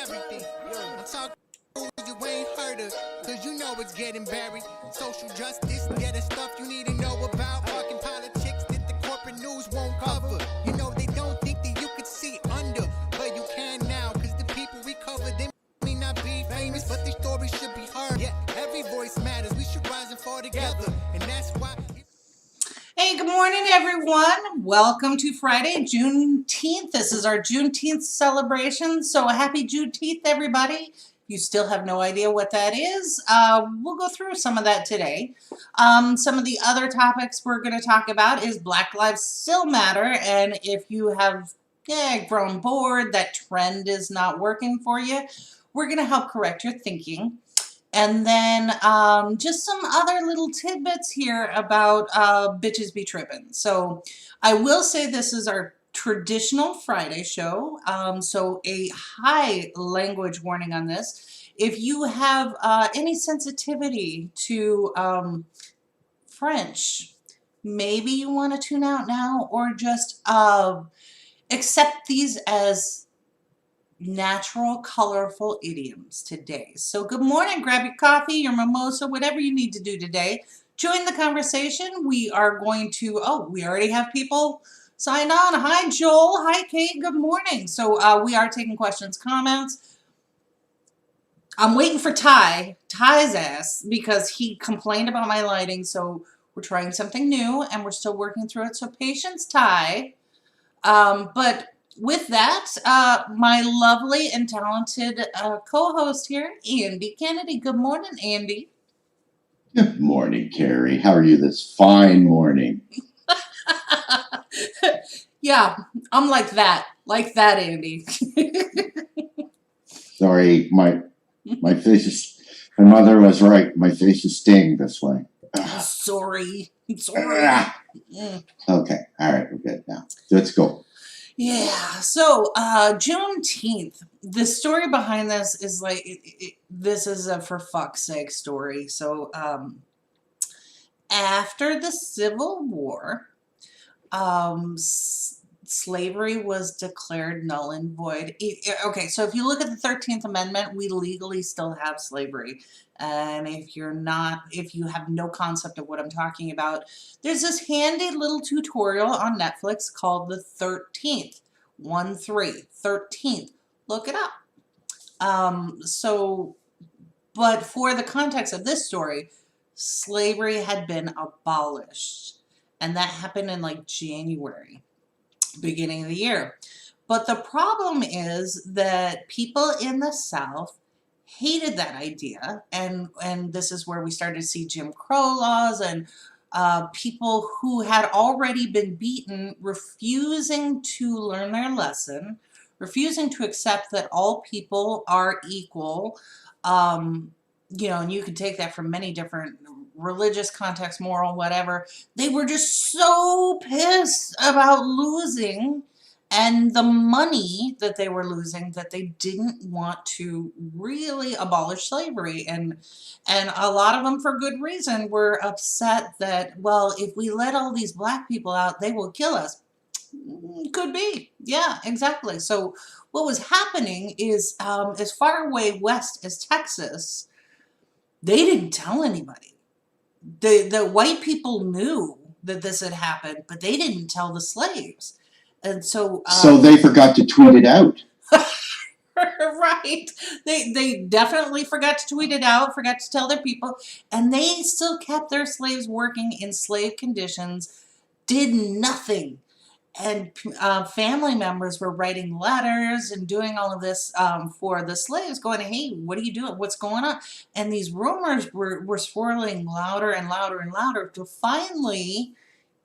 everything. I'm talking you ain't heard of, cause you know it's getting buried. Social justice, yeah, the stuff you need to know about. Fucking politics that the corporate news won't cover. You know they don't think that you could see under, but you can now, cause the people we cover, they may not be famous, but their stories should be heard. Yeah, every voice matters, we should rise and fall together, and that's why. Hey, good morning, everyone. Welcome to Friday, Juneteenth. This is our Juneteenth celebration. So happy Juneteenth, everybody. If you still have no idea what that is, we'll go through some of that today. Some of the other topics we're going to talk about is Black Lives Still Matter. And if you have grown bored, that trend is not working for you, we're going to help correct your thinking. And then just some other little tidbits here about Bitches Be Trippin'. So I will say this is our traditional Friday show. So a high language warning on this. If you have any sensitivity to French, maybe you want to tune out now, or just accept these as natural, colorful idioms today. So good morning, grab your coffee, your mimosa, whatever you need to do today. Join the conversation. We are going to, we already have people sign on. Hi, Joel. Hi, Kate. Good morning. So we are taking questions, comments. I'm waiting for Ty's ass, because he complained about my lighting. So we're trying something new and we're still working through it. So patience, Ty. But with that, my lovely and talented co-host here, Andy Kennedy. Good morning, Andy. Good morning, Kerri. How are you this fine morning? Yeah, I'm like that, Andy. Sorry, my face is, my mother was right. My face is staying this way. Sorry. Okay, all right, we're good now. Let's go. Yeah, so Juneteenth. The story behind this is like, this is a for fuck's sake story. So after the Civil War, slavery was declared null and void. Okay, so if you look at the 13th Amendment, we legally still have slavery. And if you have no concept of what I'm talking about, there's this handy little tutorial on Netflix called The 13th. 13th. Look it up. But for the context of this story, slavery had been abolished. And that happened in like January, beginning of the year. But the problem is that people in the South hated that idea, and this is where we started to see Jim Crow laws and people who had already been beaten refusing to learn their lesson, refusing to accept that all people are equal. And you can take that from many different religious contexts, moral, whatever. They were just so pissed about losing and the money that they were losing that they didn't want to really abolish slavery. And a lot of them, for good reason, were upset that, well, if we let all these black people out, they will kill us. Could be. Yeah, exactly. So what was happening is as far away west as Texas, they didn't tell anybody. The white people knew that this had happened, but they didn't tell the slaves. And so they forgot to tweet it out. Right. They definitely forgot to tweet it out, forgot to tell their people, and they still kept their slaves working in slave conditions, did nothing. And family members were writing letters and doing all of this for the slaves, going, hey, what are you doing? What's going on? And these rumors were swirling louder and louder and louder, till finally,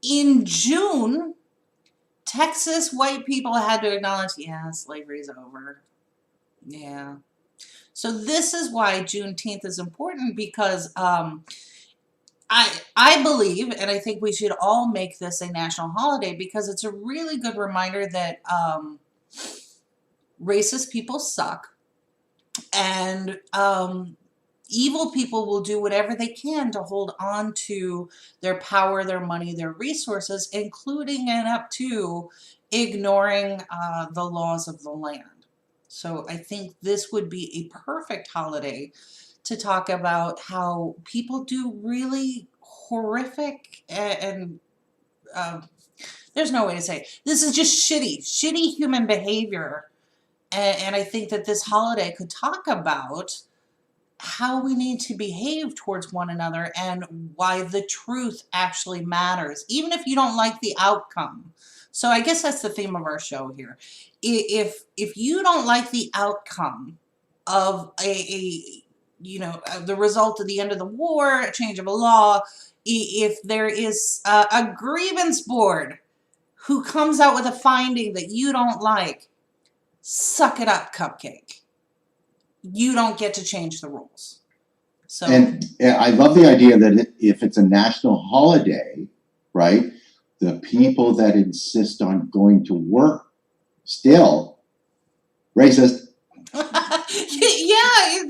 in June, Texas white people had to acknowledge, yeah, slavery's over. Yeah. So this is why Juneteenth is important, because I believe, and I think we should all make this a national holiday, because it's a really good reminder that racist people suck, and evil people will do whatever they can to hold on to their power, their money, their resources, including and up to ignoring the laws of the land. So I think this would be a perfect holiday to talk about how people do really horrific and there's no way to say it. This is just shitty human behavior. And I think that this holiday could talk about how we need to behave towards one another and why the truth actually matters, even if you don't like the outcome. So I guess that's the theme of our show here. If you don't like the outcome of the result of the end of the war, a change of a law, if there is a grievance board who comes out with a finding that you don't like, suck it up, cupcake. You don't get to change the rules. So, And I love the idea that if it's a national holiday, right, the people that insist on going to work still racist. yeah,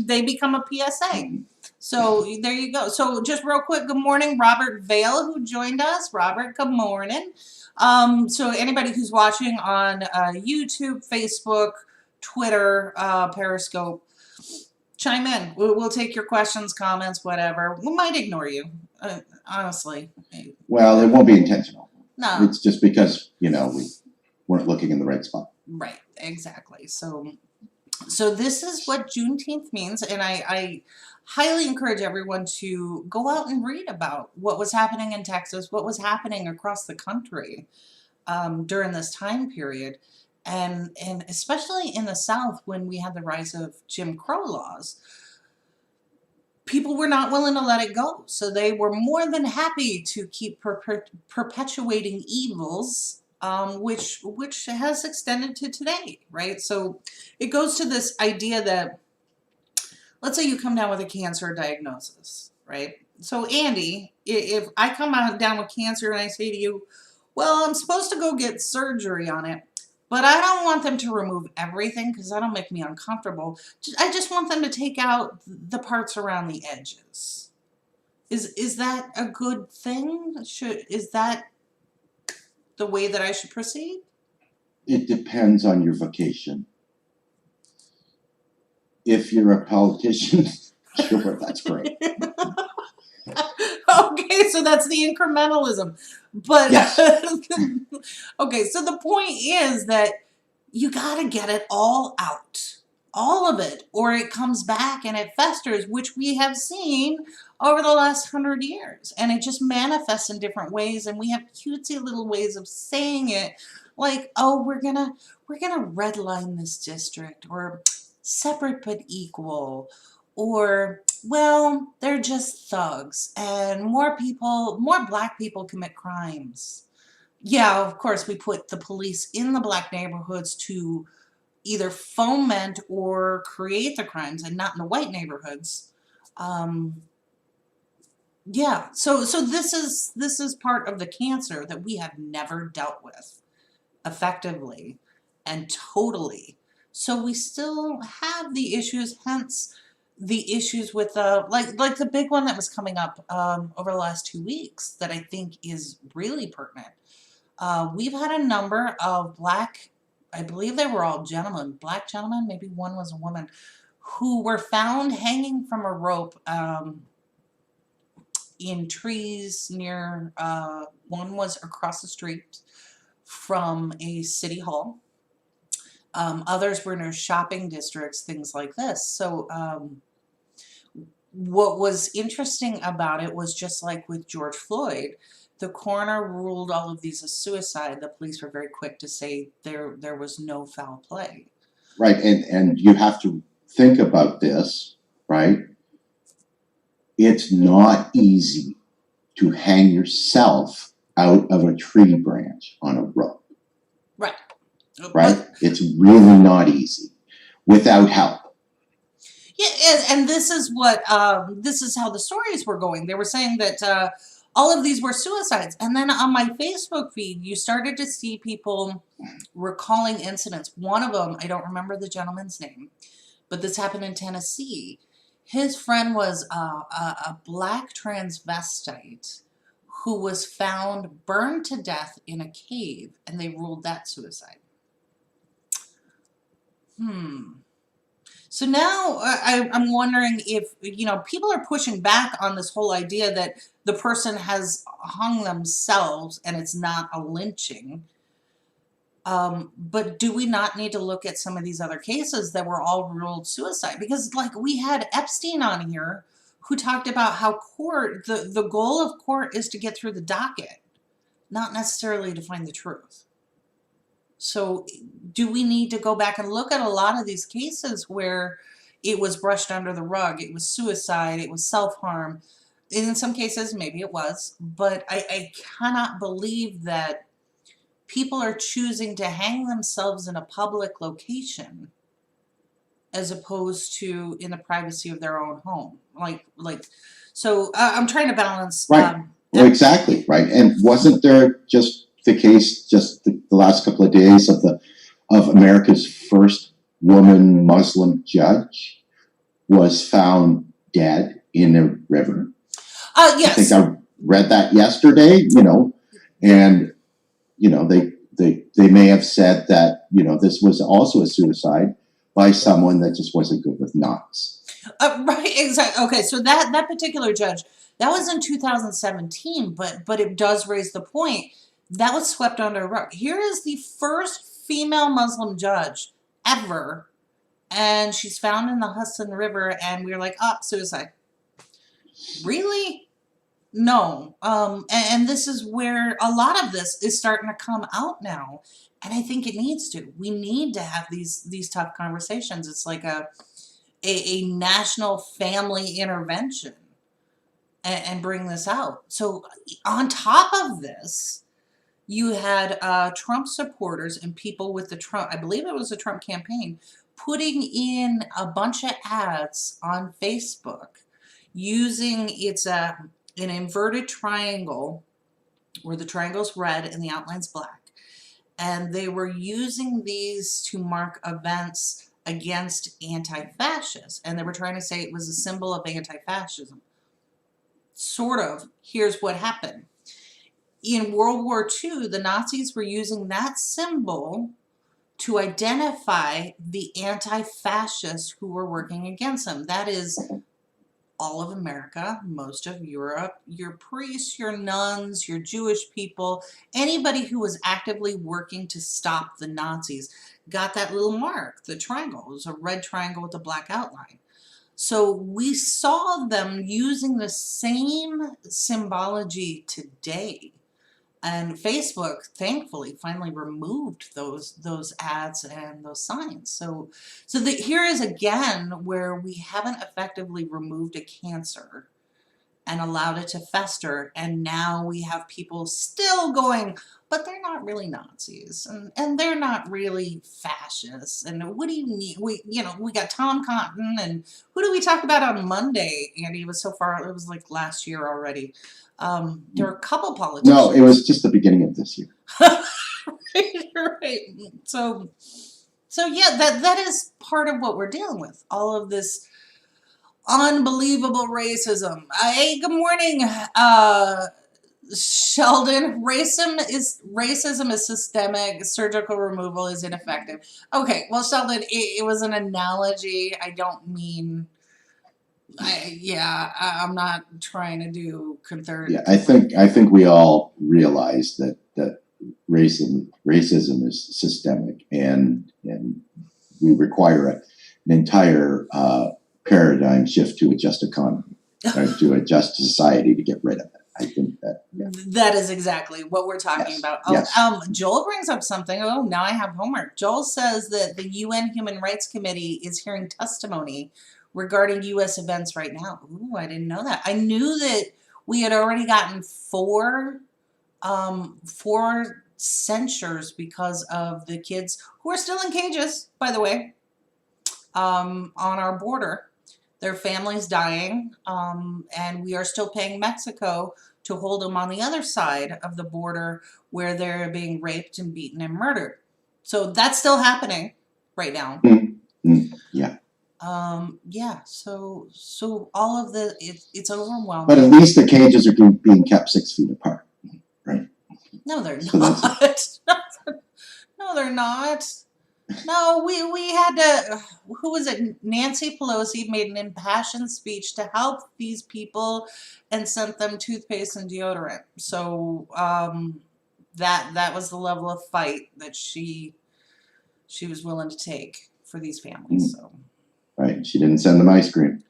they become a PSA. So there you go. So just real quick, good morning, Robert Vale, who joined us. Robert, good morning. So anybody who's watching on YouTube, Facebook, Twitter, Periscope, chime in. We'll take your questions, comments, whatever. We might ignore you, honestly. Well, it won't be intentional. No. It's just because, we weren't looking in the right spot. Right, exactly. So this is what Juneteenth means, and I highly encourage everyone to go out and read about what was happening in Texas, what was happening across the country during this time period, and especially in the South when we had the rise of Jim Crow laws. People were not willing to let it go, so they were more than happy to keep perpetuating evils, which has extended to today, right? So it goes to this idea that, let's say you come down with a cancer diagnosis, right? So Andy, if I come down with cancer and I say to you, well, I'm supposed to go get surgery on it, but I don't want them to remove everything because that'll make me uncomfortable. I just want them to take out the parts around the edges. Is that a good thing? Is that the way that I should proceed? It depends on your vocation. If you're a politician, sure, that's great. Okay, so that's the incrementalism. But yes. Okay, so the point is that you got to get it all out. All of it, or it comes back and it festers, which we have seen over the last 100 years. And it just manifests in different ways, and we have cutesy little ways of saying it, like, oh, we're gonna redline this district, or separate but equal, or, well, they're just thugs, and more black people commit crimes. Yeah, of course, we put the police in the black neighborhoods to either foment or create the crimes, and not in the white neighborhoods. Yeah, so this is part of the cancer that we have never dealt with effectively and totally. So we still have the issues, hence the issues with like the big one that was coming up over the last 2 weeks that I think is really pertinent. We've had a number of black, I believe they were all gentlemen, black gentlemen, maybe one was a woman, who were found hanging from a rope in trees near, one was across the street from a city hall. Others were near shopping districts, things like this. So what was interesting about it was, just like with George Floyd, the coroner ruled all of these as suicide. The police were very quick to say there was no foul play. Right, and you have to think about this, right? It's not easy to hang yourself out of a tree branch on a rope. Right. Right? It's really not easy without help. Yeah, and this is what this is how the stories were going. They were saying that all of these were suicides, and then on my Facebook feed, you started to see people recalling incidents. One of them, I don't remember the gentleman's name, but this happened in Tennessee. His friend was a black transvestite who was found burned to death in a cave, and they ruled that suicide. So now I'm wondering if, people are pushing back on this whole idea that the person has hung themselves and it's not a lynching. But do we not need to look at some of these other cases that were all ruled suicide? Because like we had Epstein on here who talked about how court, the goal of court is to get through the docket, not necessarily to find the truth. So do we need to go back and look at a lot of these cases where it was brushed under the rug, it was suicide, it was self-harm? In some cases, maybe it was, but I cannot believe that people are choosing to hang themselves in a public location as opposed to in the privacy of their own home. So I'm trying to balance. Right. Well, exactly, right. And wasn't there just the case just the last couple of days of America's first woman Muslim judge was found dead in a river? Yes. I think I read that yesterday, and they may have said that, this was also a suicide by someone that just wasn't good with knots. Right, exactly. Okay, so that particular judge, that was in 2017, but it does raise the point. That was swept under a rug. Here is the first female Muslim judge ever, and she's found in the Hudson River, and we're like, suicide. Really? No. And this is where a lot of this is starting to come out now, and I think it needs to. We need to have these tough conversations. It's like a national family intervention and bring this out. So on top of this, you had Trump supporters and people with the Trump, I believe it was the Trump campaign, putting in a bunch of ads on Facebook using, it's an inverted triangle where the triangle's red and the outline's black. And they were using these to mark events against anti-fascists. And they were trying to say it was a symbol of anti-fascism. Sort of. Here's what happened. In World War II, the Nazis were using that symbol to identify the anti-fascists who were working against them. That is all of America, most of Europe, your priests, your nuns, your Jewish people, anybody who was actively working to stop the Nazis got that little mark, the triangle. It was a red triangle with a black outline. So we saw them using the same symbology today. And Facebook, thankfully, finally removed those ads and those signs. So here is again where we haven't effectively removed a cancer and allowed it to fester, and now we have people still going, but they're not really Nazis, and they're not really fascists. And what do you need? We got Tom Cotton, and who did we talk about on Monday? Andy, it was so far, it was like last year already. There were a couple politicians. No, it was just the beginning of this year. right. So yeah, that is part of what we're dealing with. All of this unbelievable racism. Hey, good morning, Sheldon. Racism is systemic. Surgical removal is ineffective. Okay, well, Sheldon, it was an analogy. I don't mean. I'm not trying to do convert. Yeah, I think we all realize that racism is systemic, and we require an entire paradigm shift to a just economy, or to a just society to get rid of it. I think that that is exactly what we're talking about. Yes. Joel brings up something. Oh, now I have homework. Joel says that the UN Human Rights Committee is hearing testimony regarding U.S. events right now. Ooh, I didn't know that. I knew that we had already gotten four censures because of the kids who are still in cages, by the way, on our border. Their families dying, and we are still paying Mexico to hold them on the other side of the border where they're being raped and beaten and murdered. So that's still happening right now. Yeah. So all of it's overwhelming. But at least the cages are being kept 6 feet apart, right? No, they're So not. No, they're not. No, we had to, who was it? Nancy Pelosi made an impassioned speech to help these people and sent them toothpaste and deodorant. So that was the level of fight that she was willing to take for these families. So Right. She didn't send them ice cream.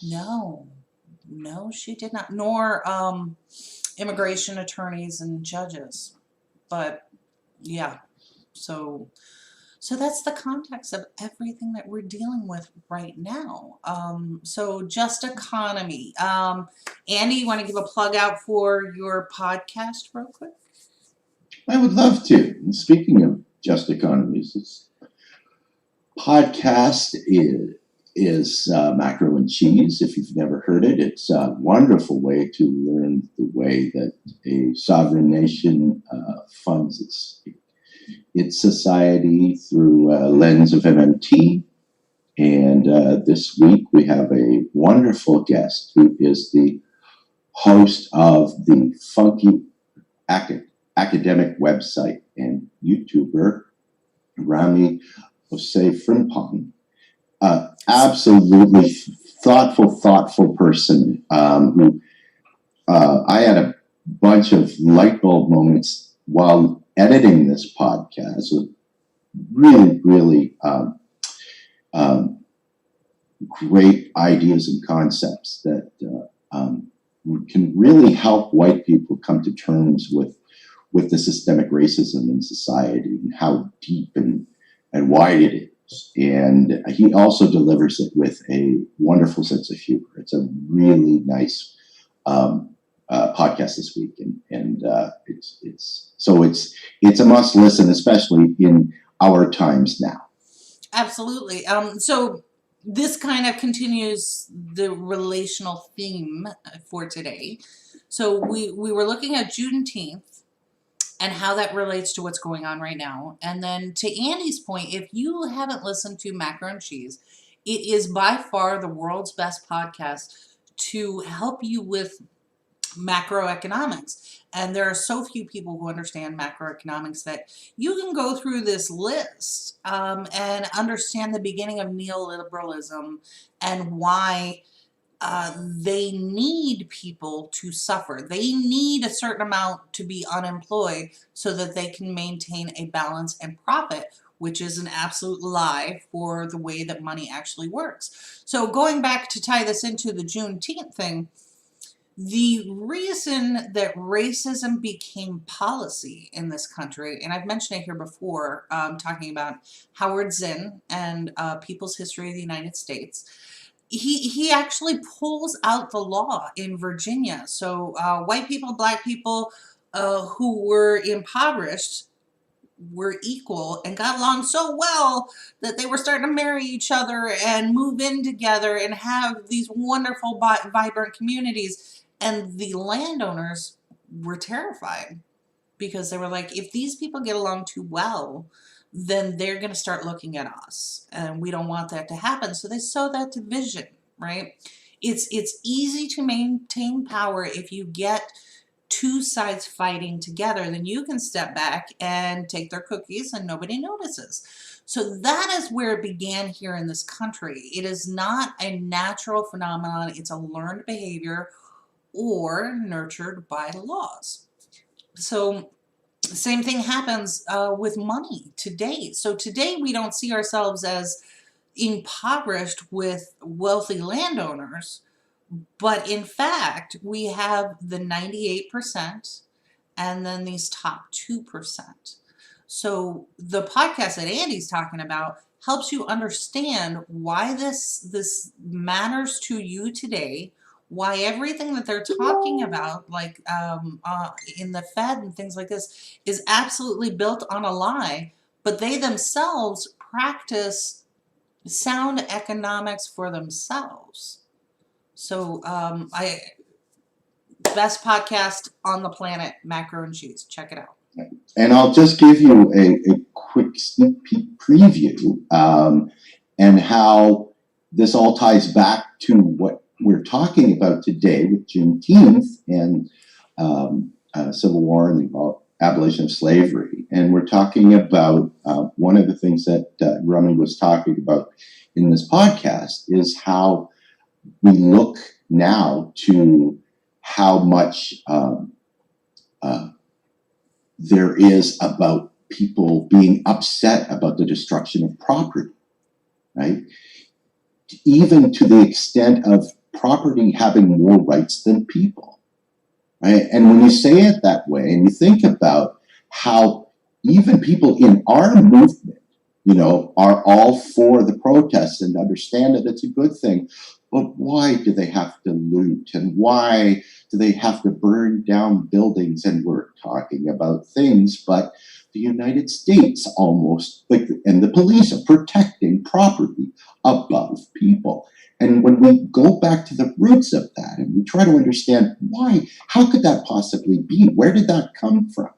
no, she did not. Nor immigration attorneys and judges. But yeah, so that's the context of everything that we're dealing with right now. So just economy. Andy, you want to give a plug out for your podcast real quick? I would love to. And speaking of just economies, this podcast is Macro and Cheese. If you've never heard it, it's a wonderful way to learn the way that a sovereign nation funds its society through a lens of MMT. And this week we have a wonderful guest who is the host of the funky academic website and YouTuber, Rami Jose Frimpong. Absolutely thoughtful person who I had a bunch of light bulb moments while editing this podcast with really great ideas and concepts that can really help white people come to terms with the systemic racism in society and how deep and wide it is. And he also delivers it with a wonderful sense of humor. It's a really nice podcast this week, and it's a must listen, especially in our times now. Absolutely. So this kind of continues the relational theme for today. So we were looking at Juneteenth and how that relates to what's going on right now. And then to Andy's point, if you haven't listened to Macro and Cheese, it is by far the world's best podcast to help you with macroeconomics. And there are so few people who understand macroeconomics that you can go through this list and understand the beginning of neoliberalism and why they need people to suffer. They need a certain amount to be unemployed so that they can maintain a balance and profit, which is an absolute lie for the way that money actually works. So going back to tie this into the Juneteenth thing, the reason that racism became policy in this country, and I've mentioned it here before, talking about Howard Zinn and People's History of the United States, he actually pulls out the law in Virginia. So white people, black people who were impoverished were equal and got along so well that they were starting to marry each other and move in together and have these wonderful, vibrant communities. And the landowners were terrified because they were like, if these people get along too well, then they're going to start looking at us. And we don't want that to happen. So they sow that division, right? It's easy to maintain power if you get two sides fighting together. Then you can step back and take their cookies and nobody notices. So that is where it began here in this country. It is not a natural phenomenon. It's a learned behavior or nurtured by laws. So the same thing happens with money today. So today we don't see ourselves as impoverished with wealthy landowners, but in fact we have the 98% and then these top 2%. So the podcast that Andy's talking about helps you understand why this matters to you today, why everything that they're talking about, like in the Fed and things like this, is absolutely built on a lie, but they themselves practice sound economics for themselves. So best podcast on the planet, Macro and Cheese. Check it out. And I'll just give you a quick sneak peek preview and how this all ties back to what we're talking about today with Juneteenth and Civil War and abolition of slavery. And we're talking about one of the things that Rummy was talking about in this podcast is how we look now to how much there is about people being upset about the destruction of property, right? Even to the extent of property having more rights than people, right? And when you say it that way and you think about how even people in our movement, you know, are all for the protests and understand that it's a good thing, but why do they have to loot and why do they have to burn down buildings? And we're talking about things, but the United States almost, like, and the police are protecting property above people. And when we go back to the roots of that and we try to understand why, how could that possibly be? Where did that come from?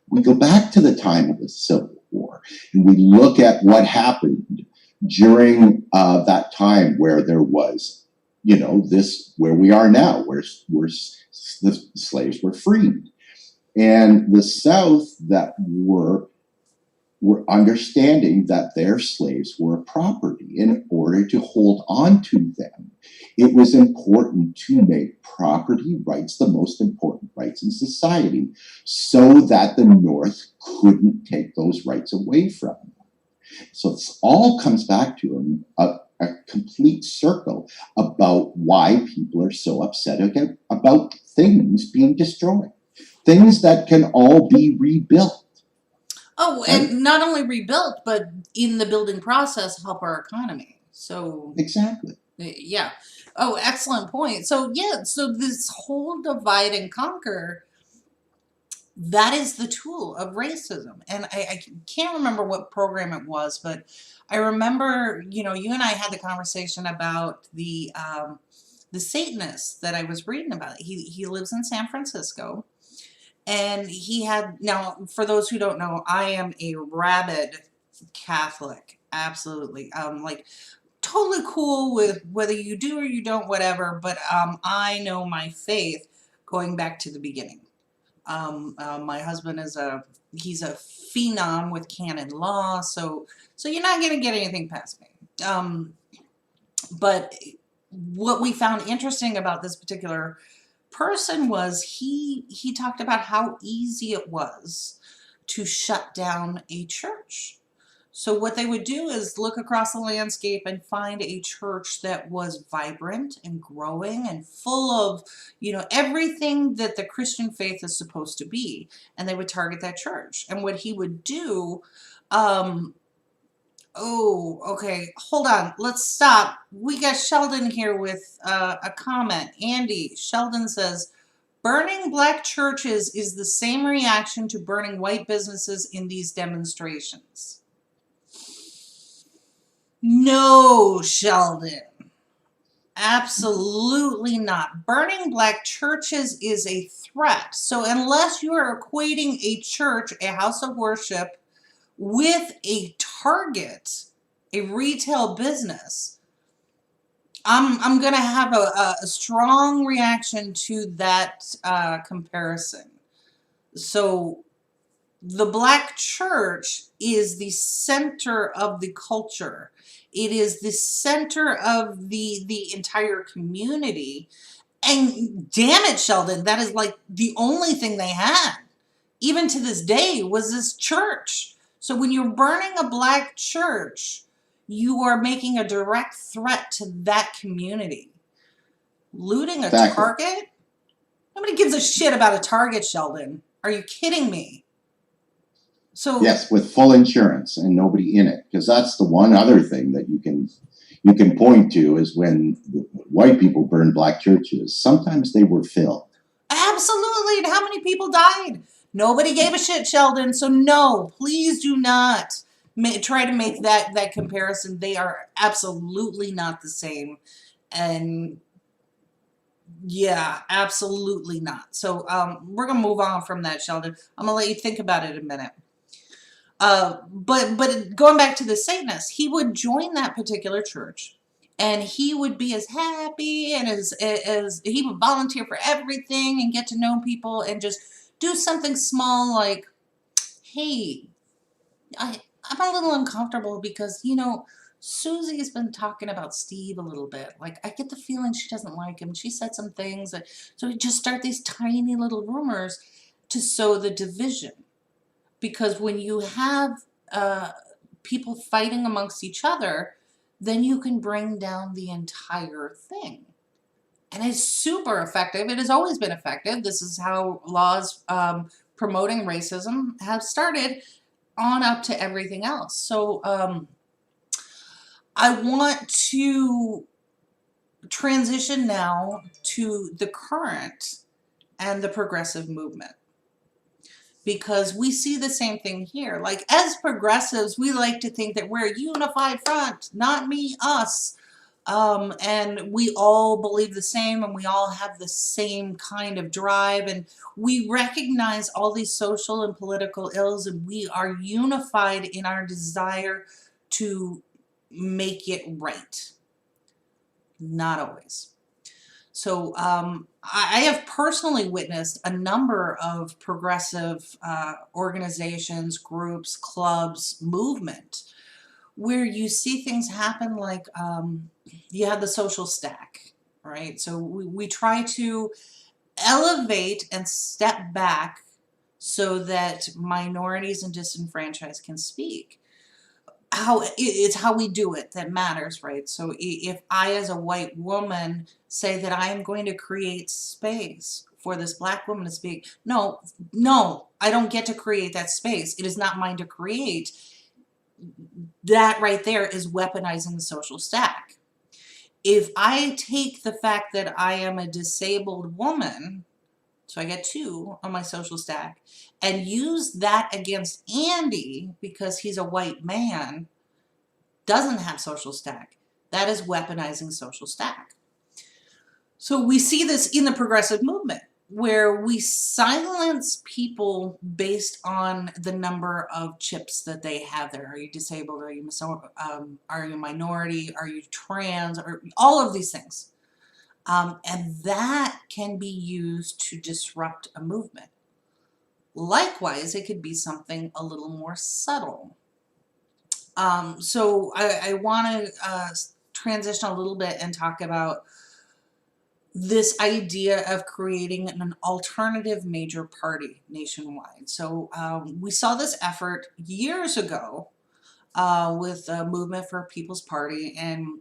We go back to the time of the Civil War and we look at what happened during that time where there was, you know, this, where we are now, where the slaves were freed. And the South that were understanding that their slaves were property. In order to hold on to them, it was important to make property rights the most important rights in society so that the North couldn't take those rights away from them. So this all comes back to a complete circle about why people are so upset about things being destroyed. Things that can all be rebuilt. Oh, and not only rebuilt, but in the building process, help our economy. So exactly. Yeah. Oh, excellent point. So yeah, so this whole divide and conquer, that is the tool of racism. And I can't remember what program it was, but I remember, you know, you and I had the conversation about the Satanist that I was reading about. He lives in San Francisco. And he had, now, for those who don't know, I am a rabid Catholic. Absolutely. Like, totally cool with whether you do or you don't, whatever. But I know my faith going back to the beginning. My husband he's a phenom with canon law. So you're not going to get anything past me. But what we found interesting about this particular person was he talked about how easy it was to shut down a church. So what they would do is look across the landscape and find a church that was vibrant and growing and full of, you know, everything that the Christian faith is supposed to be, and they would target that church. And what he would do, oh, okay, hold on, let's stop. We got Sheldon here with a comment. Andy, Sheldon says, burning black churches is the same reaction to burning white businesses in these demonstrations. No, Sheldon. Absolutely not. Burning black churches is a threat. So unless you are equating a church, a house of worship, with a target, a retail business, I'm going to have a strong reaction to that comparison. So the black church is the center of the culture. It is the center of the entire community. And damn it, Sheldon, that is like the only thing they had, even to this day, was this church. So when you're burning a black church, you are making a direct threat to that community. Looting a Target? Nobody gives a shit about a Target, Sheldon. Are you kidding me? So yes, with full insurance and nobody in it, because that's the one other thing that you can point to is when white people burn black churches. Sometimes they were filled. Absolutely, and how many people died? Nobody gave a shit, Sheldon. So no, please do not try to make that comparison. They are absolutely not the same, and yeah, absolutely not. So we're gonna move on from that, Sheldon. I'm gonna let you think about it a minute. But going back to the Satanist, he would join that particular church, and he would be as happy and as he would volunteer for everything and get to know people and just do something small like, hey, I'm a little uncomfortable because, you know, Susie's been talking about Steve a little bit. Like, I get the feeling she doesn't like him. She said some things that, so we just start these tiny little rumors to sow the division. Because when you have people fighting amongst each other, then you can bring down the entire thing. And it's super effective. It has always been effective. This is how laws promoting racism have started on up to everything else. So I want to transition now to the current and the progressive movement, because we see the same thing here. Like, as progressives, we like to think that we're a unified front, not me, us. And we all believe the same, and we all have the same kind of drive, and we recognize all these social and political ills, and we are unified in our desire to make it right. Not always. So I have personally witnessed a number of progressive organizations, groups, clubs, movement, where you see things happen like you have the social stack, right? So we try to elevate and step back so that minorities and disenfranchised can speak. It's how we do it that matters, right? So if I, as a white woman, say that I am going to create space for this black woman to speak, no, I don't get to create that space. It is not mine to create. That right there is weaponizing the social stack. If I take the fact that I am a disabled woman, so I get 2 on my social stack, and use that against Andy because he's a white man, doesn't have social stack, that is weaponizing social stack. So we see this in the progressive movement, where we silence people based on the number of chips that they have there. Are you disabled? Are you a minority? Are you trans? Or all of these things. And that can be used to disrupt a movement. Likewise, it could be something a little more subtle. So I want to transition a little bit and talk about this idea of creating an alternative major party nationwide. So we saw this effort years ago with the Movement for a People's Party, and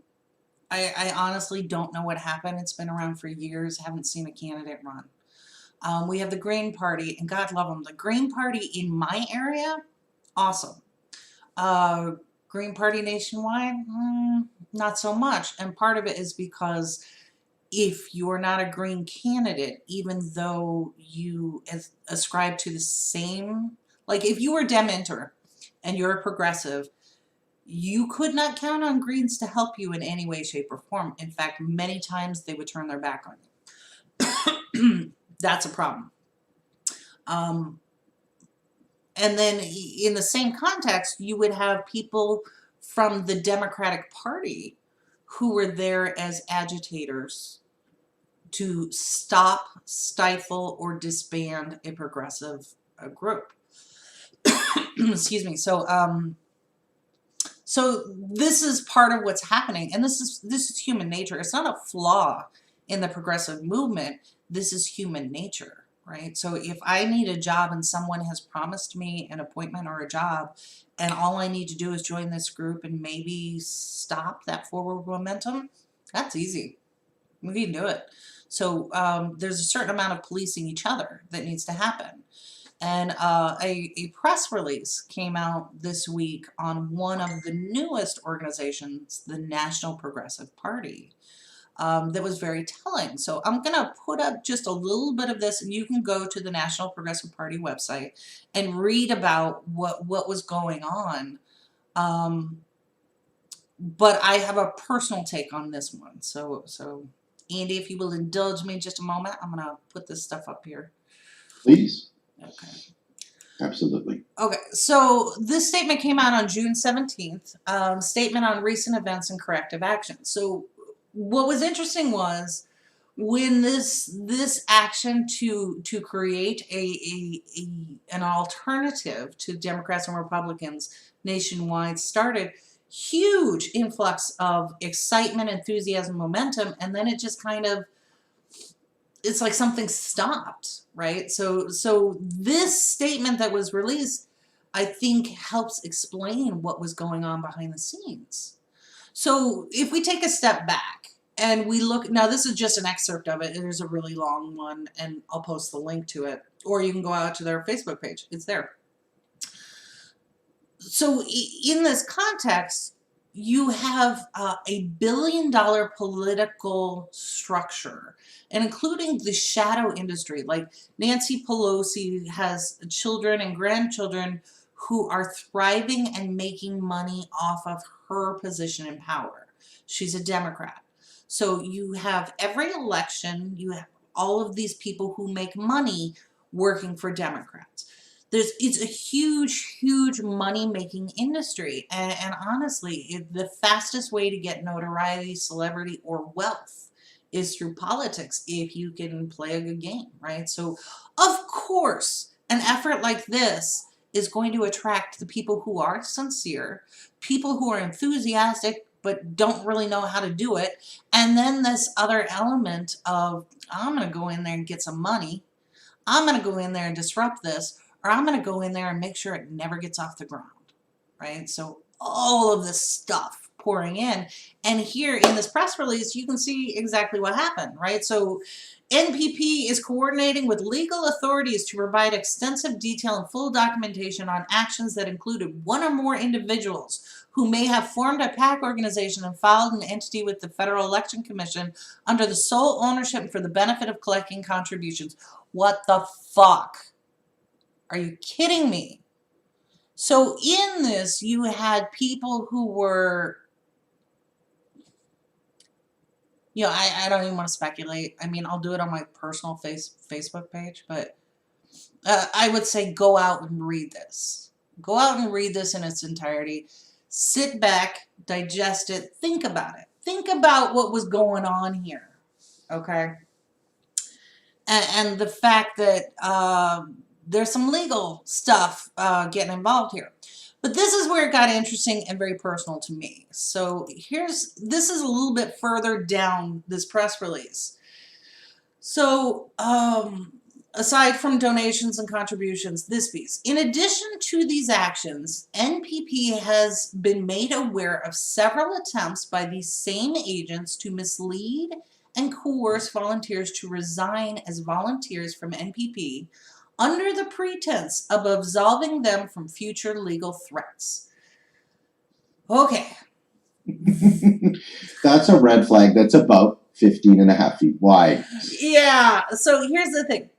I honestly don't know what happened. It's been around for years. Haven't seen a candidate run. We have the Green Party, and God love them. The Green Party in my area, awesome. Green Party nationwide, not so much. And part of it is because if you're not a Green candidate, even though you ascribe to the same, like if you were Dementor and you're a progressive, you could not count on Greens to help you in any way, shape, or form. In fact, many times they would turn their back on you. That's a problem. And then in the same context, you would have people from the Democratic Party who were there as agitators to stop, stifle, or disband a progressive group. Excuse me. So this is part of what's happening, and this is human nature. It's not a flaw in the progressive movement. This is human nature, right? So if I need a job and someone has promised me an appointment or a job, and all I need to do is join this group and maybe stop that forward momentum, that's easy. We can do it. So there's a certain amount of policing each other that needs to happen. And a press release came out this week on one of the newest organizations, the National Progressive Party, that was very telling. So I'm going to put up just a little bit of this, and you can go to the National Progressive Party website and read about what was going on. But I have a personal take on this one. So Andy, if you will indulge me just a moment, I'm going to put this stuff up here. Please. Okay. Absolutely. Okay, so this statement came out on June 17th, statement on recent events and corrective action. So what was interesting was when this action to create an alternative to Democrats and Republicans nationwide started, huge influx of excitement, enthusiasm, momentum, and then it just kind of, it's like something stopped, right? So this statement that was released, I think, helps explain what was going on behind the scenes. So if we take a step back and we look, now this is just an excerpt of it, there's a really long one, and I'll post the link to it, or you can go out to their Facebook page, it's there. So in this context, you have a $1 billion political structure, and including the shadow industry. Like Nancy Pelosi has children and grandchildren who are thriving and making money off of her position in power. She's a Democrat. So you have every election, you have all of these people who make money working for Democrats. It's a huge money-making industry, and honestly, the fastest way to get notoriety, celebrity, or wealth is through politics if you can play a good game, right? So, of course, an effort like this is going to attract the people who are sincere, people who are enthusiastic but don't really know how to do it, and then this other element of, I'm going to go in there and get some money, I'm going to go in there and disrupt this, or I'm going to go in there and make sure it never gets off the ground, right? So all of this stuff pouring in. And here in this press release, you can see exactly what happened, right? So NPP is coordinating with legal authorities to provide extensive detail and full documentation on actions that included one or more individuals who may have formed a PAC organization and filed an entity with the Federal Election Commission under the sole ownership and for the benefit of collecting contributions. What the fuck? Are you kidding me? So in this, you had people who were, you know, I don't even want to speculate. I mean, I'll do it on my personal Facebook page, but I would say go out and read this. Go out and read this in its entirety. Sit back, digest it, think about it. Think about what was going on here, okay? And the fact that there's some legal stuff getting involved here. But this is where it got interesting and very personal to me. So this is a little bit further down this press release. So aside from donations and contributions, this piece. In addition to these actions, NPP has been made aware of several attempts by these same agents to mislead and coerce volunteers to resign as volunteers from NPP under the pretense of absolving them from future legal threats. Okay. That's a red flag that's about 15.5 feet wide. Yeah, so here's the thing.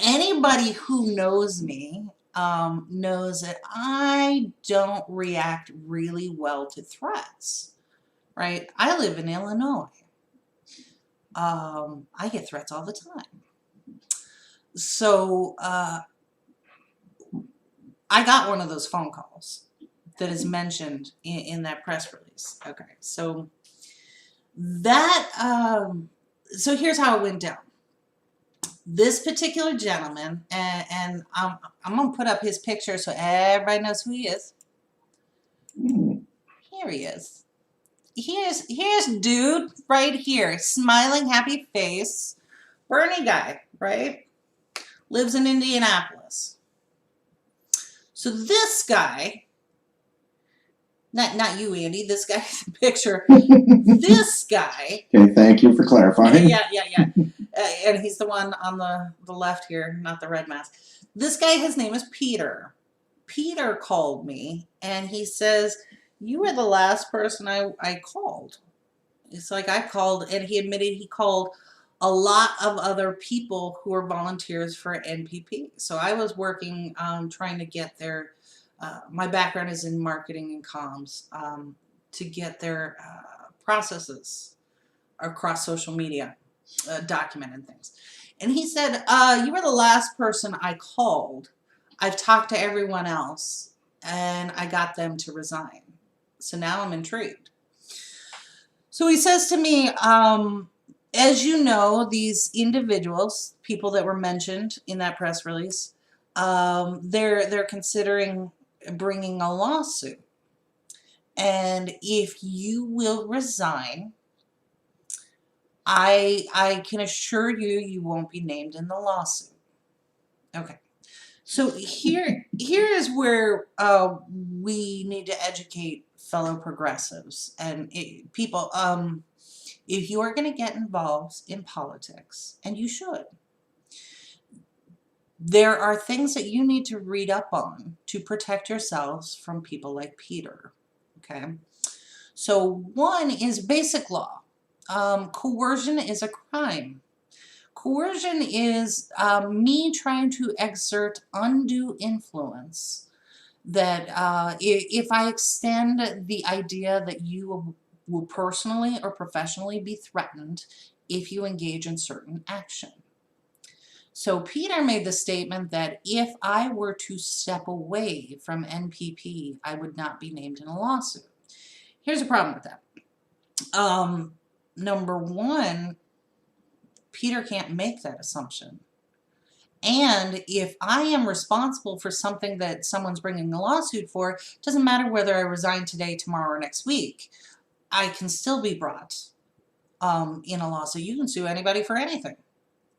Anybody who knows me knows that I don't react really well to threats, right? I live in Illinois. I get threats all the time. So I got one of those phone calls that is mentioned in that press release. Okay, so that so here's how it went down. This particular gentleman, and I'm gonna put up his picture so everybody knows who he is. Here he is. Here's dude right here, smiling, happy face, Bernie guy, right? Lives in Indianapolis. So this guy, not you, Andy, this guy's picture, this guy. Okay, thank you for clarifying. Yeah. And he's the one on the left here, not the red mask. This guy, his name is Peter. Peter called me, and he says, you were the last person I called. It's like I called, and he admitted he called a lot of other people who are volunteers for NPP. So I was working trying to get their, my background is in marketing and comms, to get their processes across social media, documented things. And he said, you were the last person I called. I've talked to everyone else, and I got them to resign. So now I'm intrigued. So he says to me, As you know, these individuals, people that were mentioned in that press release, they're considering bringing a lawsuit. And if you will resign, I can assure you, you won't be named in the lawsuit. Okay. So here is where we need to educate fellow progressives and people. If you are going to get involved in politics, and you should, there are things that you need to read up on to protect yourselves from people like Peter. Okay. So one is basic law. Coercion is a crime. Coercion is me trying to exert undue influence that if I extend the idea that you will personally or professionally be threatened if you engage in certain action. So Peter made the statement that if I were to step away from NPP, I would not be named in a lawsuit. Here's a problem with that. Number one, Peter can't make that assumption. And if I am responsible for something that someone's bringing a lawsuit for, it doesn't matter whether I resign today, tomorrow, or next week, I can still be brought in a lawsuit. You can sue anybody for anything,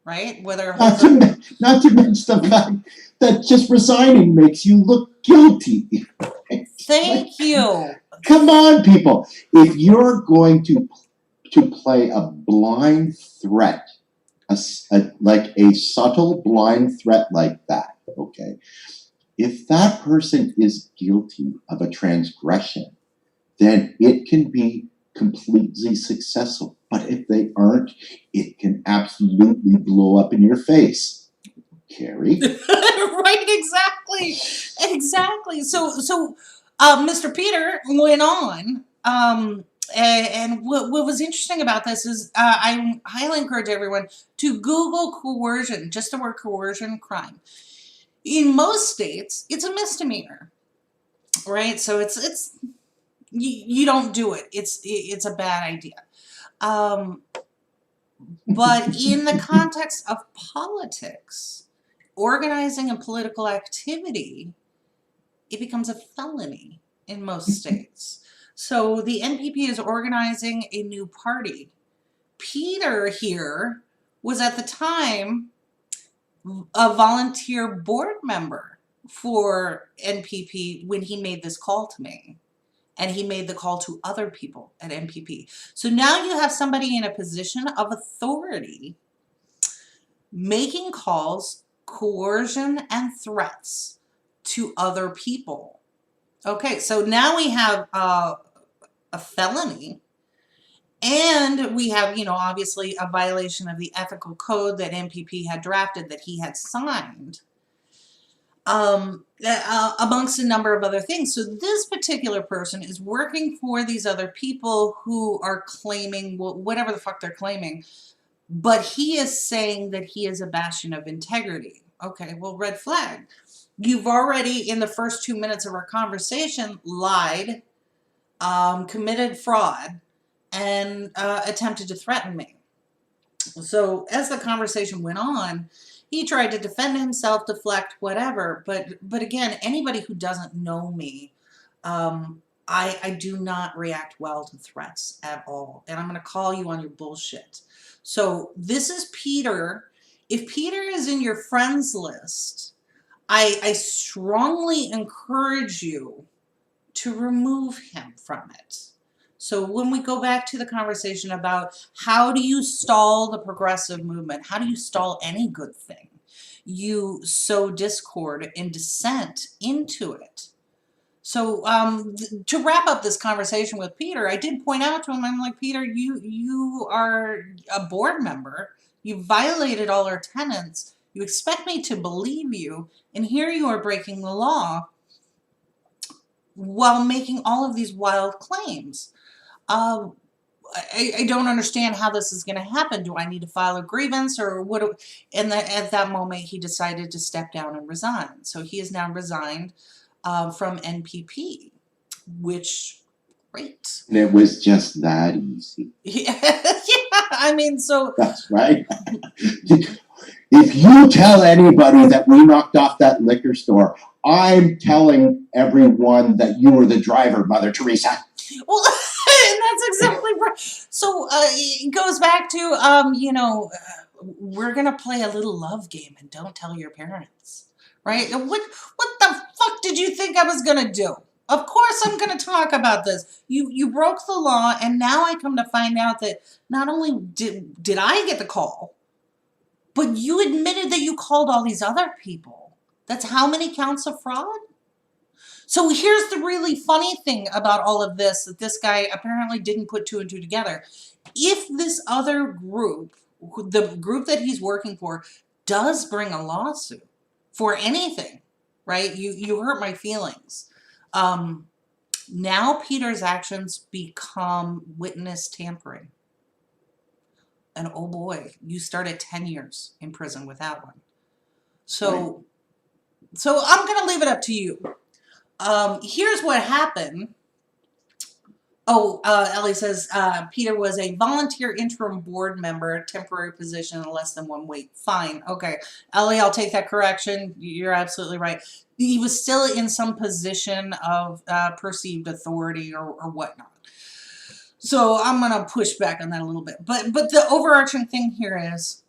right? Whether Not to mention the fact that just resigning makes you look guilty. Thank you. Come on, people. If you're going to play a blind threat, like a subtle blind threat like that, okay, if that person is guilty of a transgression, then it can be completely successful. But if they aren't, it can absolutely blow up in your face. Kerri? Right, exactly. So Mr. Peter went on, and what was interesting about this is I highly encourage everyone to Google coercion, just the word coercion, crime. In most states, it's a misdemeanor, right? So it's you don't do it. It's a bad idea. But in the context of politics, organizing a political activity, it becomes a felony in most states. So the NPP is organizing a new party. Peter here was at the time a volunteer board member for NPP when he made this call to me. And he made the call to other people at NPP. So now you have somebody in a position of authority making calls, coercion, and threats to other people. Okay, so now we have a felony, and we have, obviously a violation of the ethical code that NPP had drafted that he had signed. Amongst a number of other things. So this particular person is working for these other people who are claiming whatever the fuck they're claiming, but he is saying that he is a bastion of integrity. Okay, well, red flag. You've already, in the first 2 minutes of our conversation, lied, committed fraud, and attempted to threaten me. So as the conversation went on, he tried to defend himself, deflect, whatever. But again, anybody who doesn't know me, I do not react well to threats at all. And I'm going to call you on your bullshit. So this is Peter. If Peter is in your friends list, I strongly encourage you to remove him from it. So when we go back to the conversation about how do you stall the progressive movement, how do you stall any good thing? You sow discord and dissent into it. So to wrap up this conversation with Peter, I did point out to him, I'm like, Peter, you are a board member. You violated all our tenets. You expect me to believe you, and here you are breaking the law while making all of these wild claims. I don't understand how this is going to happen. Do I need to file a grievance or what? And at that moment, he decided to step down and resign. So he is now resigned from NPP, which Great. And it was just that easy. Yeah, I mean, so That's right. If you tell anybody that we knocked off that liquor store, I'm telling everyone that you were the driver, Mother Teresa. well, and that's exactly right. So it goes back to we're gonna play a little love game and don't tell your parents, right? And what the fuck did you think I was gonna do? Of course I'm gonna talk about this. You broke the law, and now I come to find out that not only did I get the call, but you admitted that you called all these other people. That's how many counts of fraud? So here's the really funny thing about all of this, that this guy apparently didn't put two and two together. If this other group, the group that he's working for, does bring a lawsuit for anything, right? You hurt my feelings. Now Peter's actions become witness tampering. And oh boy, you started 10 years in prison with that one. So I'm going to leave it up to you. Here's what happened. Oh, Ellie says, Peter was a volunteer interim board member, temporary position in less than 1 week. Fine. Okay. Ellie, I'll take that correction. You're absolutely right. He was still in some position of perceived authority or whatnot. So I'm going to push back on that a little bit. But the overarching thing here is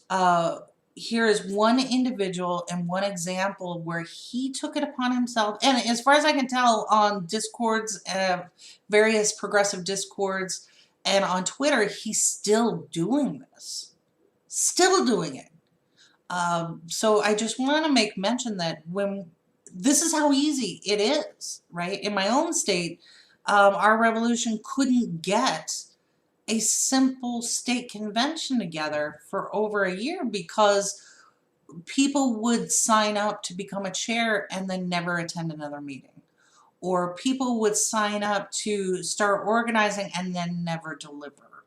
one individual and one example where he took it upon himself. And as far as I can tell, on Discords, various progressive Discords, and on Twitter, he's still doing this. Still doing it. So I just want to make mention that this is how easy it is, right? In my own state, our revolution couldn't get a simple state convention together for over a year because people would sign up to become a chair and then never attend another meeting. Or people would sign up to start organizing and then never deliver.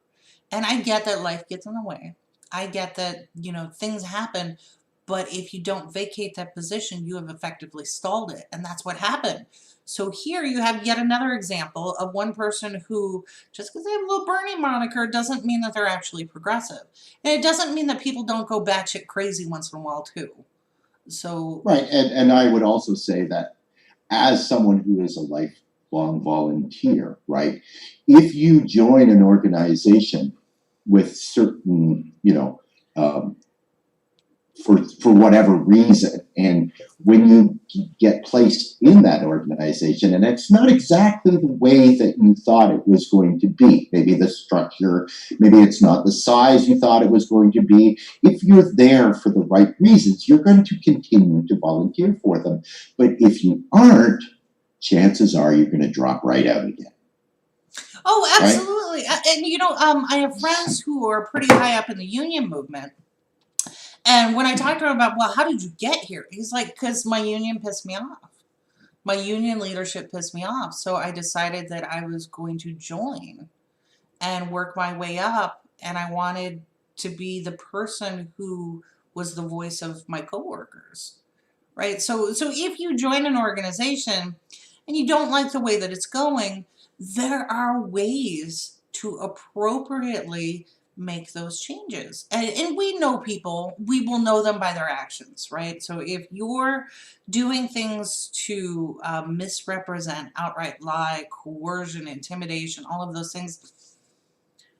And I get that life gets in the way. I get that, things happen. But if you don't vacate that position, you have effectively stalled it. And that's what happened. So here you have yet another example of one person who, just because they have a little Bernie moniker, doesn't mean that they're actually progressive. And it doesn't mean that people don't go batshit crazy once in a while too. So right, and I would also say that as someone who is a lifelong volunteer, right, if you join an organization with certain, for whatever reason, and when you get placed in that organization and it's not exactly the way that you thought it was going to be, maybe the structure, maybe it's not the size you thought it was going to be, if you're there for the right reasons, you're going to continue to volunteer for them. But if you aren't, chances are you're going to drop right out again. Oh, absolutely. Right? And I have friends who are pretty high up in the union movement. And when I talked to him about, well, how did you get here? He's like, because my union pissed me off. My union leadership pissed me off. So I decided that I was going to join and work my way up. And I wanted to be the person who was the voice of my coworkers, right? So if you join an organization and you don't like the way that it's going, there are ways to appropriately make those changes. And we know people, we will know them by their actions, right? So if you're doing things to misrepresent, outright lie, coercion, intimidation, all of those things,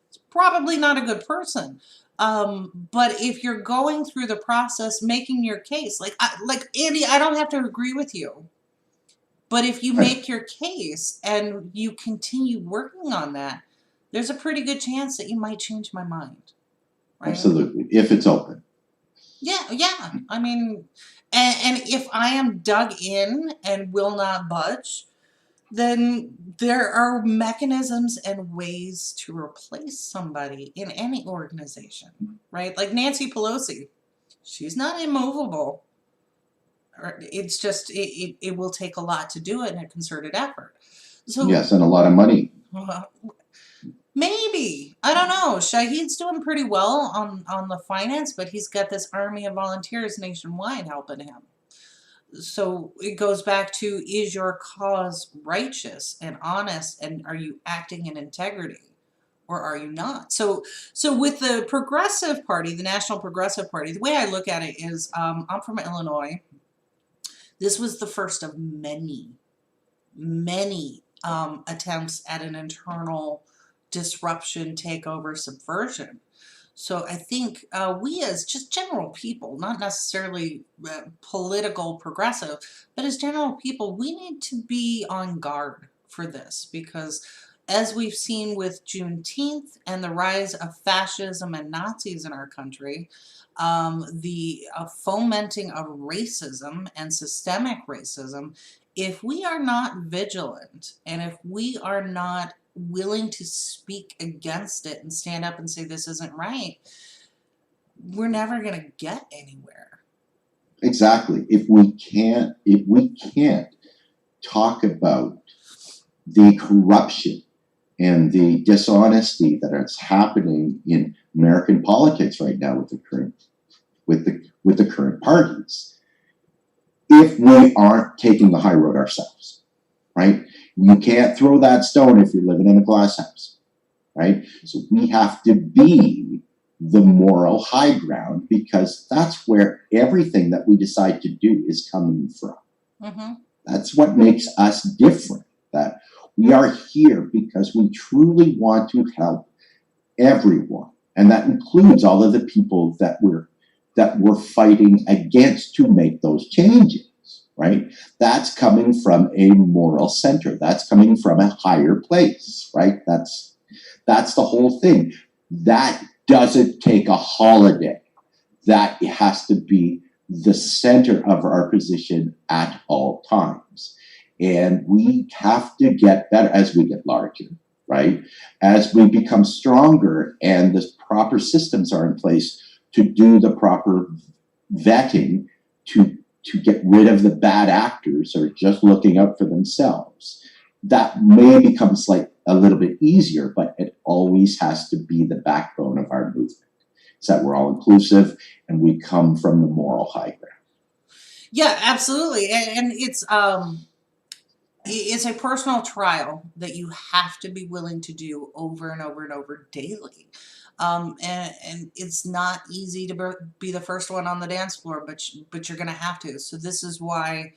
it's probably not a good person. But if you're going through the process, making your case, like Andy, I don't have to agree with you. But if you make your case and you continue working on that, there's a pretty good chance that you might change my mind. Right? Absolutely, if it's open. Yeah. I mean, and if I am dug in and will not budge, then there are mechanisms and ways to replace somebody in any organization, right? Like Nancy Pelosi, she's not immovable. It's just, it will take a lot to do it and a concerted effort. So yes, and a lot of money. Maybe. I don't know. Shahid's doing pretty well on the finance, but he's got this army of volunteers nationwide helping him. So it goes back to, is your cause righteous and honest, and are you acting in integrity, or are you not? So with the Progressive Party, the National Progressive Party, the way I look at it is, I'm from Illinois. This was the first of many attempts at an internal disruption, takeover, subversion. So I think we as just general people, not necessarily political progressive, but as general people, we need to be on guard for this, because as we've seen with Juneteenth and the rise of fascism and Nazis in our country, the fomenting of racism and systemic racism, if we are not vigilant and if we are not willing to speak against it and stand up and say this isn't right, we're never going to get anywhere. Exactly. If we can't talk about the corruption and the dishonesty that is happening in American politics right now with the current parties, if we aren't taking the high road ourselves, right? You can't throw that stone if you're living in a glass house, right? So we have to be the moral high ground, because that's where everything that we decide to do is coming from. Mm-hmm. That's what makes us different, that we are here because we truly want to help everyone. And that includes all of the people that we're fighting against to make those changes, right? That's coming from a moral center. That's coming from a higher place, right? That's the whole thing. That doesn't take a holiday. That has to be the center of our position at all times. And we have to get better as we get larger, right? As we become stronger and the proper systems are in place to do the proper vetting, to get rid of the bad actors or just looking out for themselves. That may become a little bit easier, but it always has to be the backbone of our movement. It's that we're all inclusive and we come from the moral high ground. Yeah, absolutely. And it's a personal trial that you have to be willing to do over and over and over daily. And it's not easy to be the first one on the dance floor, but you're going to have to. So this is why,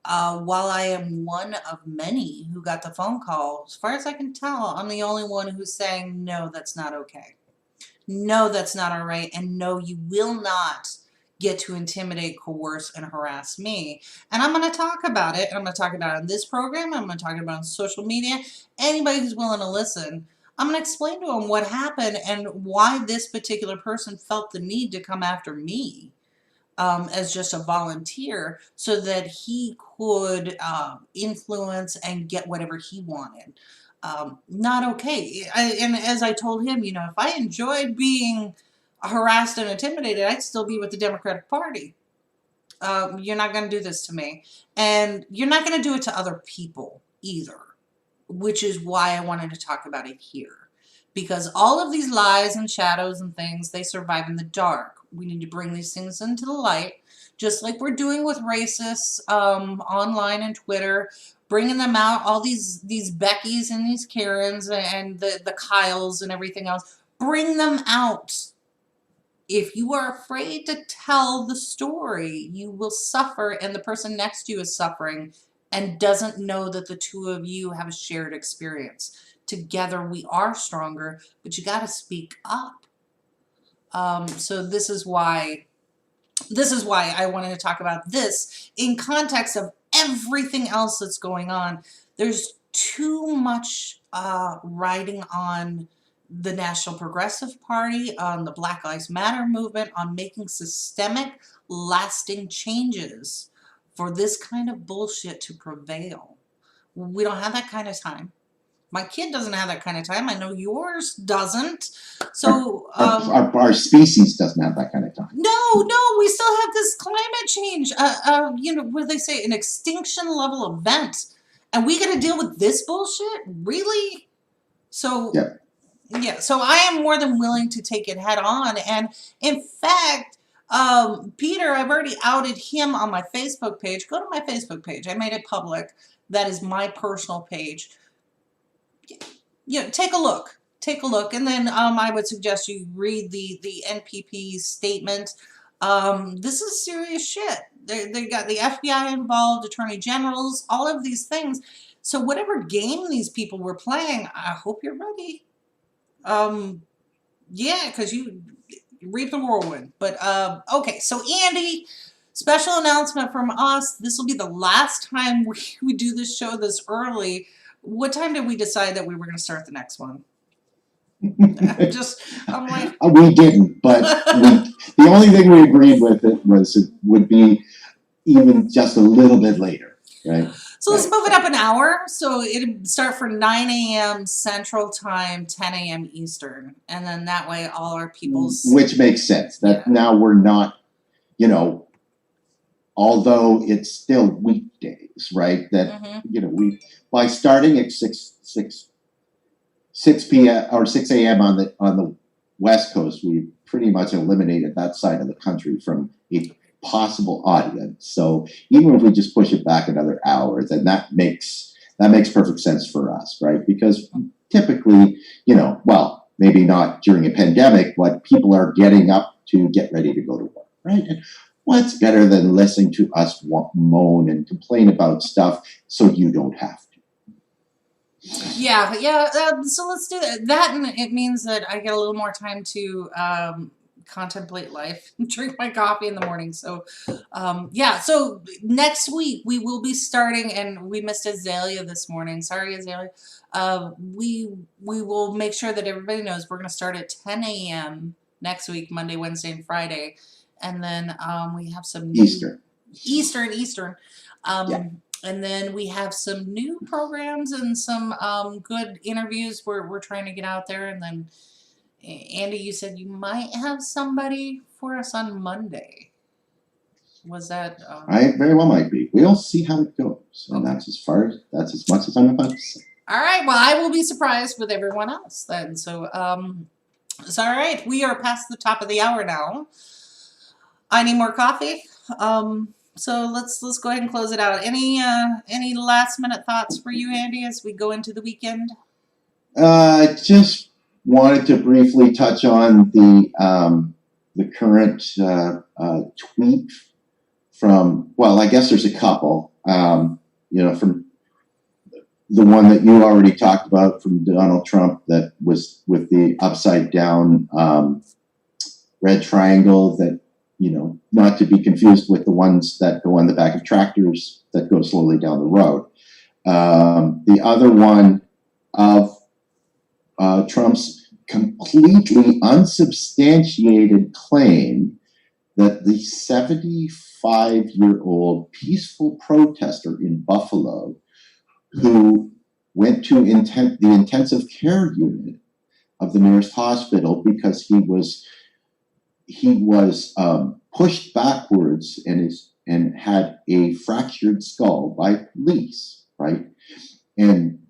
while I am one of many who got the phone call, as far as I can tell, I'm the only one who's saying, no, that's not okay. No, that's not all right. And no, you will not get to intimidate, coerce, and harass me. And I'm going to talk about it. And I'm going to talk about it in this program. I'm going to talk about it on social media. Anybody who's willing to listen, I'm going to explain to them what happened and why this particular person felt the need to come after me as just a volunteer, so that he could influence and get whatever he wanted. Not okay. And as I told him, if I enjoyed being harassed and intimidated, I'd still be with the Democratic Party. You're not going to do this to me. And you're not going to do it to other people either, which is why I wanted to talk about it here. Because all of these lies and shadows and things, they survive in the dark. We need to bring these things into the light, just like we're doing with racists online and Twitter, bringing them out, all these Beckys and these Karens and the Kyles and everything else. Bring them out. If you are afraid to tell the story, you will suffer, and the person next to you is suffering and doesn't know that the two of you have a shared experience. Together we are stronger, but you got to speak up. So this is why I wanted to talk about this in context of everything else that's going on. There's too much riding on the National Progressive Party, on the Black Lives Matter movement, on making systemic, lasting changes for this kind of bullshit to prevail. We don't have that kind of time. My kid doesn't have that kind of time. I know yours doesn't. So our species doesn't have that kind of time. No, we still have this climate change. What do they say? An extinction level event, and we got to deal with this bullshit. Really? So yeah. So I am more than willing to take it head on, and in fact, Peter, I've already outed him on my Facebook page. Go to my Facebook page. I made it public. That is my personal page. Take a look. Take a look, and then I would suggest you read the NPP statement. This is serious shit. They got the FBI involved, attorney generals, all of these things. So whatever game these people were playing, I hope you're ready. Yeah, because you reap the whirlwind. But okay, so Andy, special announcement from us. This will be the last time we do this show this early. What time did we decide that we were going to start the next one? I'm like, we didn't, but the only thing we agreed with it was it would be even just a little bit later, right? So let's move it up an hour. So it'd start for 9 a.m. Central Time, 10 a.m. Eastern. And then that way all our people's... Which makes sense. That now we're not, although it's still weekdays, right? That, we by starting at 6 p.m. or 6 a.m. on the West Coast, we pretty much eliminated that side of the country from a possible audience. So even if we just push it back another hour, then that makes perfect sense for us, right? Because typically, well, maybe not during a pandemic, but people are getting up to get ready to go to work, right? And what's better than listening to us moan and complain about stuff so you don't have to? Yeah. So let's do that, and it means that I get a little more time to contemplate life, drink my coffee in the morning. So, So next week we will be starting, and we missed Azalea this morning. Sorry, Azalea. We will make sure that everybody knows we're going to start at 10 a.m. next week, Monday, Wednesday, and Friday, and then we have some new Eastern. And then we have some new programs and some good interviews we're trying to get out there. And then, Andy, you said you might have somebody for us on Monday. Was that? I very well might be. We'll see how it goes. And that's as much as I'm about to say. All right. Well, I will be surprised with everyone else then. So, it's all right. We are past the top of the hour now. I need more coffee. So let's go ahead and close it out. Any last minute thoughts for you, Andy, as we go into the weekend? Just wanted to briefly touch on the current tweet from, well, I guess there's a couple, from the one that you already talked about from Donald Trump that was with the upside down red triangle that, not to be confused with the ones that go on the back of tractors that go slowly down the road. The other one of Trump's completely unsubstantiated claim that the 75-year-old peaceful protester in Buffalo who went to the intensive care unit of the nearest hospital because he was pushed backwards and had a fractured skull by police, right? And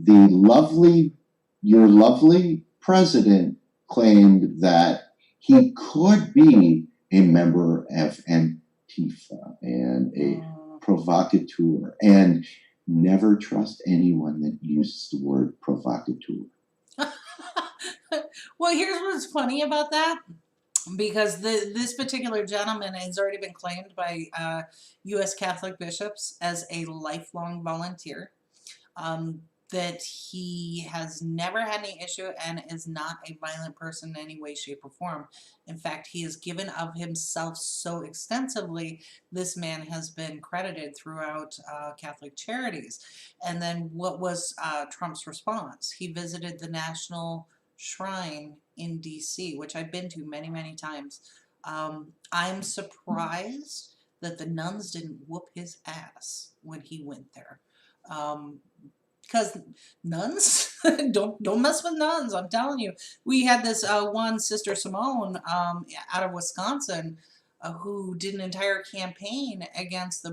your lovely president claimed that he could be a member of Antifa and a provocateur, and never trust anyone that uses the word provocateur. Well, here's what's funny about that. Because this particular gentleman has already been claimed by U.S. Catholic bishops as a lifelong volunteer, that he has never had any issue and is not a violent person in any way, shape, or form. In fact, he has given of himself so extensively, this man has been credited throughout Catholic charities. And then what was Trump's response? He visited the National Shrine in DC, which I've been to many, many times. I'm surprised that the nuns didn't whoop his ass when he went there. Because nuns, don't mess with nuns, I'm telling you. We had this one Sister Simone out of Wisconsin who did an entire campaign against the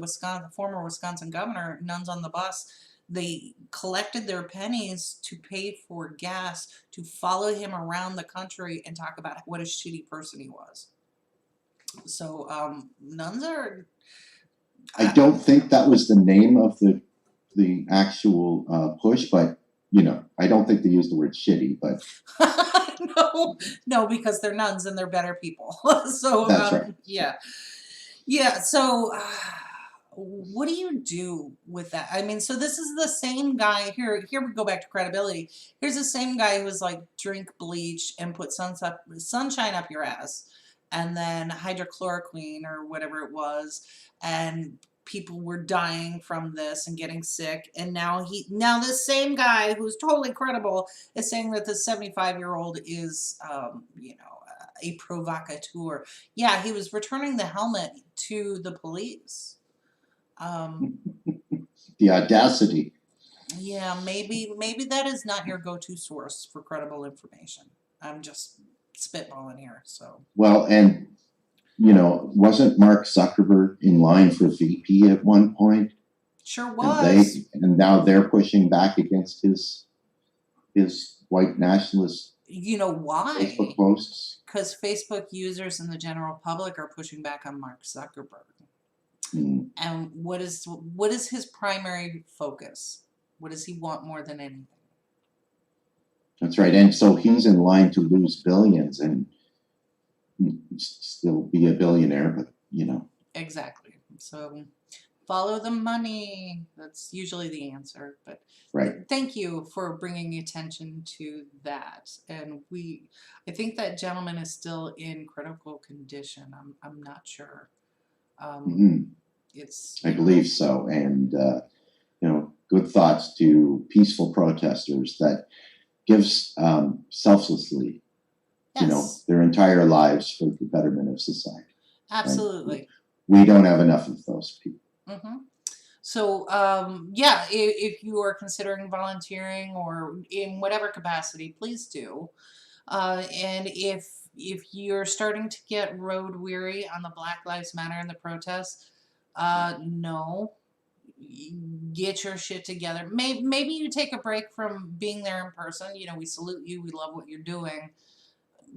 former Wisconsin governor, Nuns on the Bus. They collected their pennies to pay for gas to follow him around the country and talk about what a shitty person he was. So nuns are. I don't think that was the name of the actual push, but I don't think they used the word shitty, but No, because they're nuns and they're better people. So that's right. yeah. So what do you do with that? I mean, so this is the same guy here. Here we go back to credibility. Here's the same guy who was like, drink bleach and put sunshine up your ass, and then hydrochloroquine or whatever it was, and people were dying from this and getting sick. And now this same guy who's totally credible is saying that the 75-year-old is, a provocateur. Yeah, he was returning the helmet to the police. The audacity. Yeah, maybe that is not your go-to source for credible information. I'm just spitballing here. So Well, and wasn't Mark Zuckerberg in line for VP at one point? sure was. And now they're pushing back against his white nationalist You know why? Facebook posts. Because Facebook users and the general public are pushing back on Mark Zuckerberg. And what is his primary focus? What does he want more than anything? That's right. And so he's in line to lose billions and still be a billionaire, but Exactly. So follow the money. That's usually the answer. But right. Thank you for bringing attention to that. And I think that gentleman is still in critical condition. I'm not sure. I believe so. And good thoughts to peaceful protesters that gives selflessly, yes. Their entire lives for the betterment of society. Absolutely. Right? We don't have enough of those people. Mm-hmm. So, if you are considering volunteering or in whatever capacity, please do. And if you're starting to get road weary on the Black Lives Matter and the protests, no, get your shit together. Maybe you take a break from being there in person. We salute you. We love what you're doing.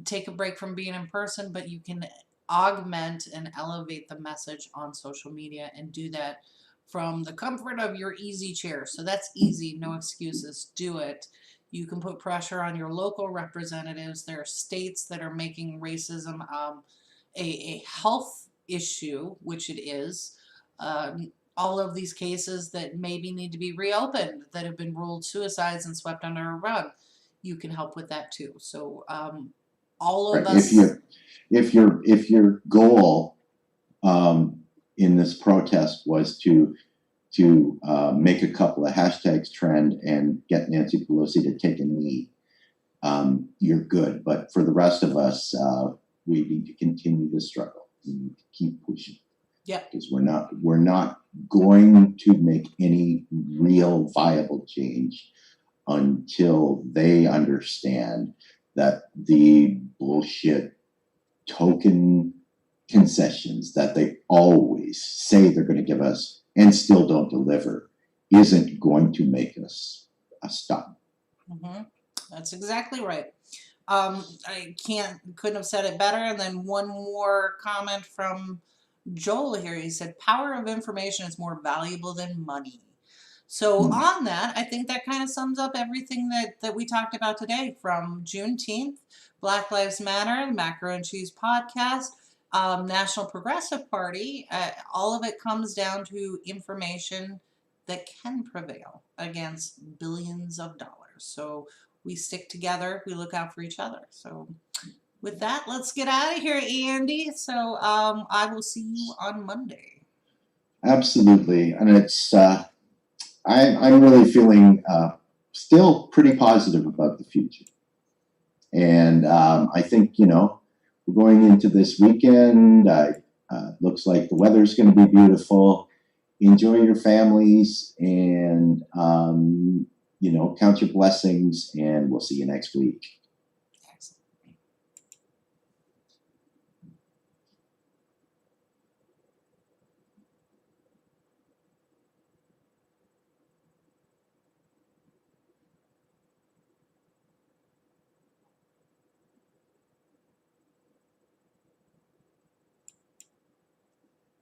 Take a break from being in person, but you can augment and elevate the message on social media and do that from the comfort of your easy chair. So that's easy, no excuses, do it. You can put pressure on your local representatives. There are states that are making racism a health issue, which it is. All of these cases that maybe need to be reopened that have been ruled suicides and swept under a rug, you can help with that too. So all of us. If your goal in this protest was to make a couple of hashtags trend and get Nancy Pelosi to take a knee, you're good. But for the rest of us, we need to continue the struggle. We need to keep pushing. Yeah. Because we're not going to make any real viable change until they understand that the bullshit token concessions that they always say they're going to give us and still don't deliver isn't going to make us stop. Mm-hmm. That's exactly right. I couldn't have said it better. And then one more comment from Joel here. He said, power of information is more valuable than money. So on that, I think that kind of sums up everything that we talked about today, from Juneteenth, Black Lives Matter, the Macro and Cheese podcast, National Progressive Party. All of it comes down to information that can prevail against billions of dollars. So we stick together. We look out for each other. So with that, let's get out of here, Andy. So I will see you on Monday. Absolutely. And it's I'm really feeling still pretty positive about the future. And I think, we're going into this weekend. Looks like the weather's going to be beautiful. Enjoy your families and, count your blessings, and we'll see you next week.